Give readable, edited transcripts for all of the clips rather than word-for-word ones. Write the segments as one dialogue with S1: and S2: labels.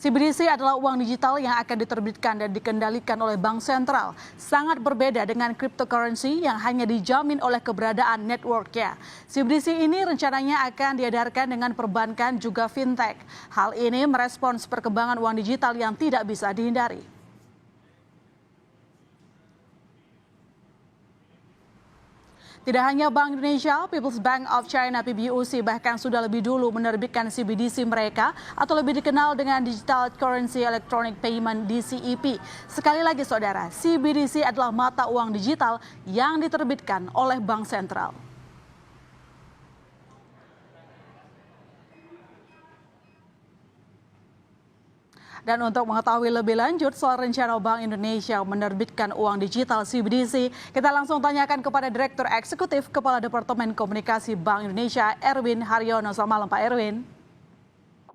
S1: CBDC adalah uang digital yang akan diterbitkan dan dikendalikan oleh bank sentral. Sangat berbeda dengan cryptocurrency yang hanya dijamin oleh keberadaan networknya. CBDC ini rencananya akan diedarkan dengan perbankan juga fintech. Hal ini merespons perkembangan uang digital yang tidak bisa dihindari. Tidak hanya Bank Indonesia, People's Bank of China (PBOC) bahkan sudah lebih dulu menerbitkan CBDC mereka atau lebih dikenal dengan Digital Currency Electronic Payment (DCEP). Sekali lagi saudara, CBDC adalah mata uang digital yang diterbitkan oleh bank sentral. Dan untuk mengetahui lebih lanjut soal rencana Bank Indonesia menerbitkan uang digital CBDC, kita langsung tanyakan kepada Direktur Eksekutif Kepala Departemen Komunikasi Bank Indonesia, Erwin Haryono. Selamat malam Pak Erwin.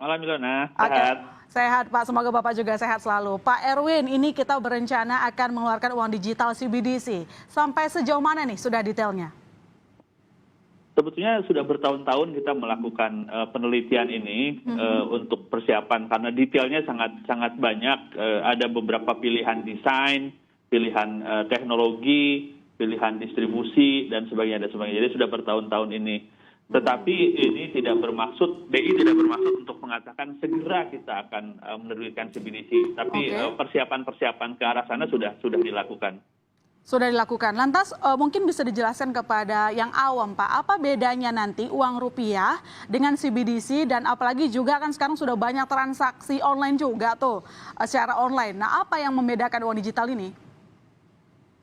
S2: Malam Ilona, sehat.
S1: Sehat Pak, semoga Bapak juga sehat selalu. Pak Erwin, ini kita berencana akan mengeluarkan uang digital CBDC. Sampai sejauh mana nih sudah detailnya?
S2: Sebetulnya sudah bertahun-tahun kita melakukan penelitian ini untuk persiapan karena detailnya sangat banyak. Ada beberapa pilihan desain, pilihan teknologi, pilihan distribusi dan sebagainya. Jadi sudah bertahun-tahun ini. Tetapi ini tidak bermaksud, BI tidak bermaksud untuk mengatakan segera kita akan menerbitkan CBDC. Tapi persiapan-persiapan ke arah sana sudah dilakukan.
S1: Sudah dilakukan. Lantas mungkin bisa dijelaskan kepada yang awam Pak, apa bedanya nanti uang rupiah dengan CBDC dan apalagi juga kan sekarang sudah banyak transaksi online juga tuh secara online. Nah apa yang membedakan uang digital ini?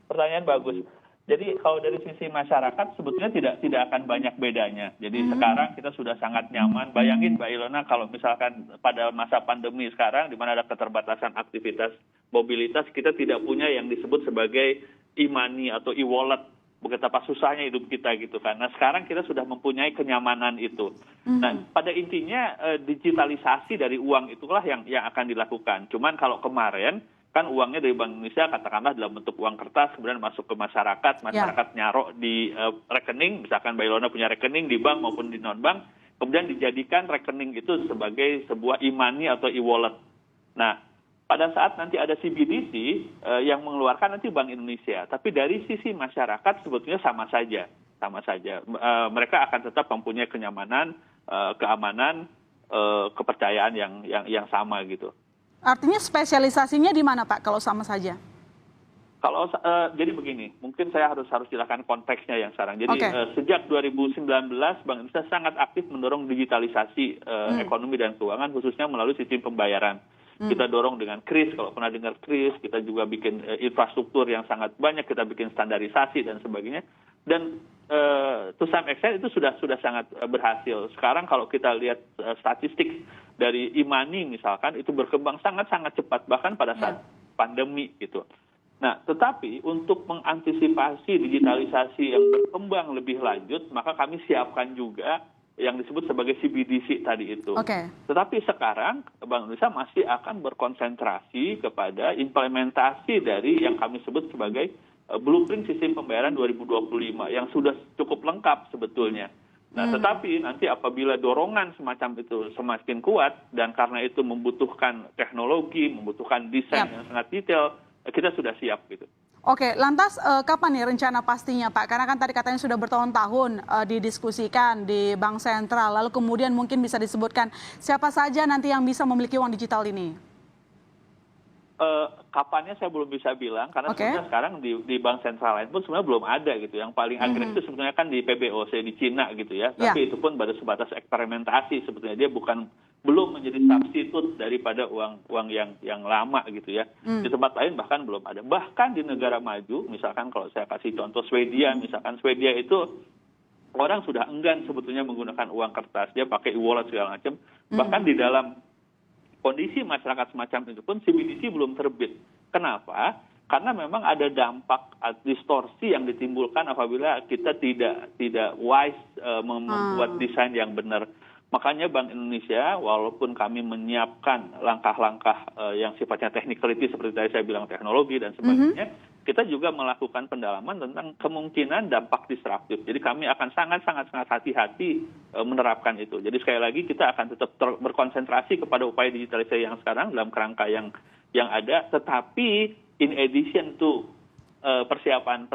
S2: Pertanyaan bagus. Jadi kalau dari sisi masyarakat sebetulnya tidak akan banyak bedanya. Jadi sekarang kita sudah sangat nyaman. Bayangin Mbak Ilona kalau misalkan pada masa pandemi sekarang di mana ada keterbatasan aktivitas mobilitas, kita tidak punya yang disebut sebagai e-money atau e-wallet. Betapa susahnya hidup kita gitu kan. Nah sekarang kita sudah mempunyai kenyamanan itu. Nah pada intinya digitalisasi dari uang itulah yang akan dilakukan. Cuman kalau kemarin kan uangnya dari Bank Indonesia katakanlah dalam bentuk uang kertas kemudian masuk ke masyarakat nyarok di rekening, misalkan Mbak Ilona punya rekening di bank maupun di non bank, kemudian dijadikan rekening itu sebagai sebuah e-money atau e-wallet. Nah pada saat nanti ada CBDC yang mengeluarkan nanti Bank Indonesia, tapi dari sisi masyarakat sebetulnya sama saja. Mereka akan tetap mempunyai kenyamanan, keamanan, kepercayaan yang sama gitu.
S1: Artinya spesialisasinya di mana Pak kalau sama saja?
S2: Kalau jadi begini, mungkin saya harus jelaskan konteksnya yang sekarang. Jadi sejak 2019 Bank Indonesia sangat aktif mendorong digitalisasi ekonomi dan keuangan khususnya melalui sistem pembayaran. Kita dorong dengan KRIS, kalau pernah dengar KRIS, kita juga bikin infrastruktur yang sangat banyak, kita bikin standarisasi dan sebagainya. Dan to some extent itu sudah sangat berhasil. Sekarang kalau kita lihat statistik dari e-money misalkan itu berkembang sangat cepat bahkan pada saat pandemi gitu. Nah, tetapi untuk mengantisipasi digitalisasi yang berkembang lebih lanjut, maka kami siapkan juga yang disebut sebagai CBDC tadi itu. Tetapi sekarang Bank Indonesia masih akan berkonsentrasi kepada implementasi dari yang kami sebut sebagai blueprint sistem pembayaran 2025 yang sudah cukup lengkap sebetulnya. Nah, tetapi nanti apabila dorongan semacam itu semakin kuat dan karena itu membutuhkan teknologi, membutuhkan desain yang sangat detail, kita sudah siap gitu.
S1: Oke, lantas kapan nih rencana pastinya Pak? Karena kan tadi katanya sudah bertahun-tahun didiskusikan di Bank Sentral, lalu kemudian mungkin bisa disebutkan siapa saja nanti yang bisa memiliki uang digital ini?
S2: Kapannya saya belum bisa bilang, karena sebenarnya sekarang di bank sentral lain pun sebenarnya belum ada gitu. Yang paling agresif sebenarnya kan di PBOC di Cina gitu ya. Tapi itu pun baru sebatas eksperimentasi sebetulnya, dia belum menjadi substitut daripada uang yang lama gitu ya. Di tempat lain bahkan belum ada. Bahkan di negara maju, misalkan kalau saya kasih contoh Swedia, misalkan Swedia itu orang sudah enggan sebetulnya menggunakan uang kertas, dia pakai e-wallet segala macam. Bahkan di dalam kondisi masyarakat semacam itu pun CBDC belum terbit. Kenapa? Karena memang ada dampak distorsi yang ditimbulkan apabila kita tidak wise membuat desain yang benar. Makanya Bank Indonesia, walaupun kami menyiapkan langkah-langkah yang sifatnya technicality seperti tadi saya bilang teknologi dan sebagainya, kita juga melakukan pendalaman tentang kemungkinan dampak disruptif. Jadi kami akan sangat hati-hati menerapkan itu. Jadi sekali lagi kita akan tetap berkonsentrasi kepada upaya digitalisasi yang sekarang dalam kerangka yang ada, tetapi in addition to persiapan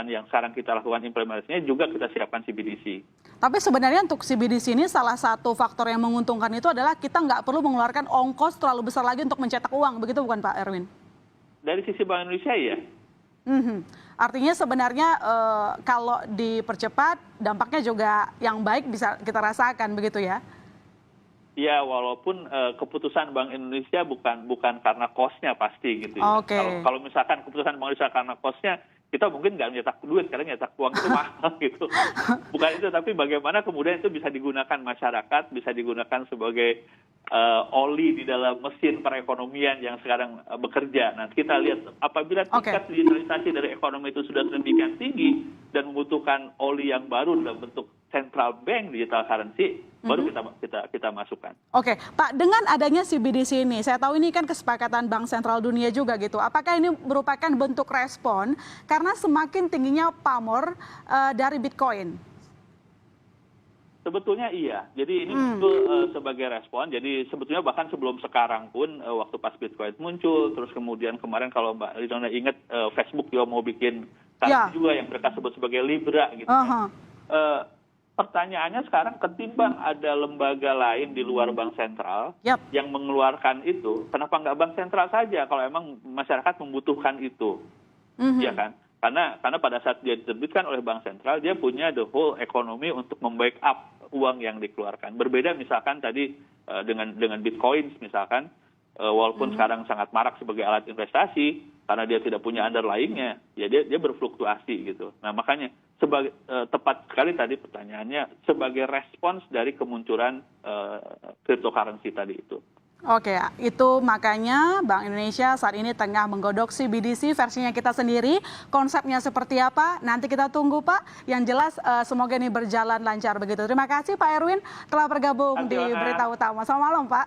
S2: yang sekarang kita lakukan implementasinya juga kita siapkan CBDC.
S1: Tapi sebenarnya untuk CBDC ini salah satu faktor yang menguntungkan itu adalah kita nggak perlu mengeluarkan ongkos terlalu besar lagi untuk mencetak uang, begitu bukan Pak Erwin?
S2: Dari sisi Bank Indonesia ya.
S1: Artinya sebenarnya kalau dipercepat dampaknya juga yang baik bisa kita rasakan, begitu ya?
S2: Ya, walaupun keputusan Bank Indonesia bukan karena cost-nya pasti gitu ya. Kalau misalkan keputusan Bank Indonesia karena cost-nya, kita mungkin nggak nyetak duit, karena nyetak uang itu mahal gitu. Bukan itu, tapi bagaimana kemudian itu bisa digunakan masyarakat, bisa digunakan sebagai oli di dalam mesin perekonomian yang sekarang bekerja. Nah, kita lihat apabila tingkat digitalisasi dari ekonomi itu sudah sedemikian tinggi dan membutuhkan oli yang baru dalam bentuk central bank digital currency, baru kita masukkan.
S1: Oke, Pak, dengan adanya CBDC ini, saya tahu ini kan kesepakatan Bank Sentral Dunia juga gitu. Apakah ini merupakan bentuk respon karena semakin tingginya pamor dari Bitcoin?
S2: Sebetulnya iya. Jadi ini betul sebagai respon. Jadi sebetulnya bahkan sebelum sekarang pun waktu pas Bitcoin muncul, terus kemudian kemarin kalau Mbak Ridwana ingat Facebook juga mau bikin currency juga yang mereka sebut sebagai Libra gitu. Pertanyaannya sekarang ketimbang ada lembaga lain di luar Bank Sentral yang mengeluarkan itu, kenapa nggak Bank Sentral saja kalau emang masyarakat membutuhkan itu, ya kan? Karena pada saat dia diterbitkan oleh Bank Sentral, dia punya the whole economy untuk membackup uang yang dikeluarkan. Berbeda misalkan tadi dengan Bitcoin misalkan, walaupun sekarang sangat marak sebagai alat investasi, karena dia tidak punya underlying-nya, ya dia berfluktuasi gitu. Nah makanya tepat sekali tadi pertanyaannya sebagai respons dari kemunculan cryptocurrency tadi itu.
S1: Oke, itu makanya Bank Indonesia saat ini tengah menggodok CBDC versinya kita sendiri. Konsepnya seperti apa? Nanti kita tunggu Pak. Yang jelas semoga ini berjalan lancar begitu. Terima kasih Pak Erwin telah bergabung di Berita Utama. Selamat malam Pak.